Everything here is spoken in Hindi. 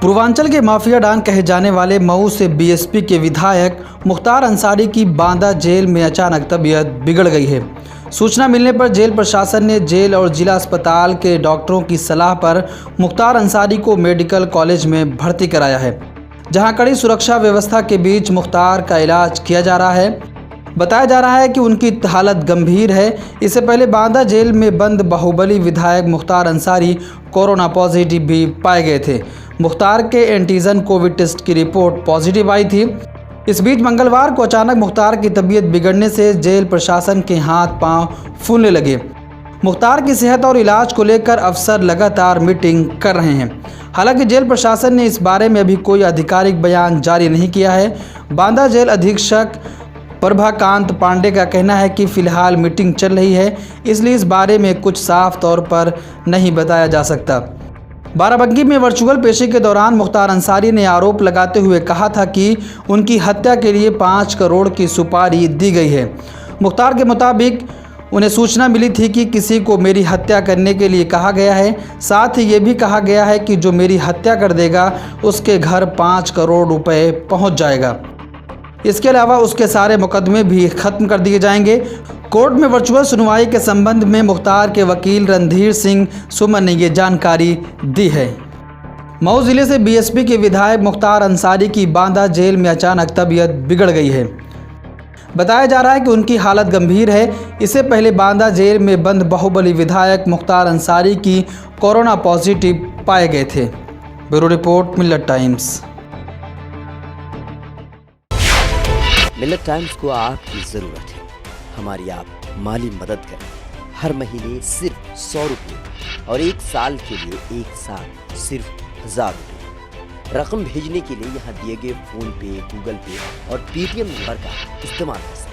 पूर्वांचल के माफिया डॉन कहे जाने वाले मऊ से बीएसपी के विधायक मुख्तार अंसारी की बांदा जेल में अचानक तबीयत बिगड़ गई है। सूचना मिलने पर जेल प्रशासन ने जेल और जिला अस्पताल के डॉक्टरों की सलाह पर मुख्तार अंसारी को मेडिकल कॉलेज में भर्ती कराया है, जहां कड़ी सुरक्षा व्यवस्था के बीच मुख्तार का इलाज किया जा रहा है। बताया जा रहा है कि उनकी हालत गंभीर है। इससे पहले बांदा जेल में बंद बाहुबली विधायक मुख्तार अंसारी कोरोना पॉजिटिव भी पाए गए थे। मुख्तार के एंटीजन कोविड टेस्ट की रिपोर्ट पॉजिटिव आई थी। इस बीच मंगलवार को अचानक मुख्तार की तबीयत बिगड़ने से जेल प्रशासन के हाथ पांव फूलने लगे। मुख्तार की सेहत और इलाज को लेकर अफसर लगातार मीटिंग कर रहे हैं। हालांकि जेल प्रशासन ने इस बारे में अभी कोई आधिकारिक बयान जारी नहीं किया है। बांदा जेल अधीक्षक प्रभाकांत पांडे का कहना है कि फिलहाल मीटिंग चल रही है, इसलिए इस बारे में कुछ साफ तौर पर नहीं बताया जा सकता। बाराबंकी में वर्चुअल पेशी के दौरान मुख्तार अंसारी ने आरोप लगाते हुए कहा था कि उनकी हत्या के लिए 5 करोड़ की सुपारी दी गई है। मुख्तार के मुताबिक उन्हें सूचना मिली थी कि किसी को मेरी हत्या करने के लिए कहा गया है। साथ ही ये भी कहा गया है कि जो मेरी हत्या कर देगा उसके घर 5 करोड़ रुपए पहुंच जाएगा। इसके अलावा उसके सारे मुकदमे भी खत्म कर दिए जाएंगे। कोर्ट में वर्चुअल सुनवाई के संबंध में मुख्तार के वकील रणधीर सिंह सुमन ने ये जानकारी दी है। मऊ जिले से बीएसपी के विधायक मुख्तार अंसारी की बांदा जेल में अचानक तबीयत बिगड़ गई है। बताया जा रहा है कि उनकी हालत गंभीर है। इससे पहले बांदा जेल में बंद बाहुबली विधायक मुख्तार अंसारी की कोरोना पॉजिटिव पाए गए थे। ब्यूरो रिपोर्ट, मिल्लत टाइम्स। मिल्लत टाइम्स को आपकी ज़रूरत है। हमारी आप माली मदद करें। हर महीने सिर्फ 100 रुपये और 1 साल के लिए 1 साल सिर्फ 1000 रुपये। रकम भेजने के लिए यहाँ दिए गए फ़ोन पे, गूगल पे और पेटीएम नंबर का इस्तेमाल कर सकते हैं।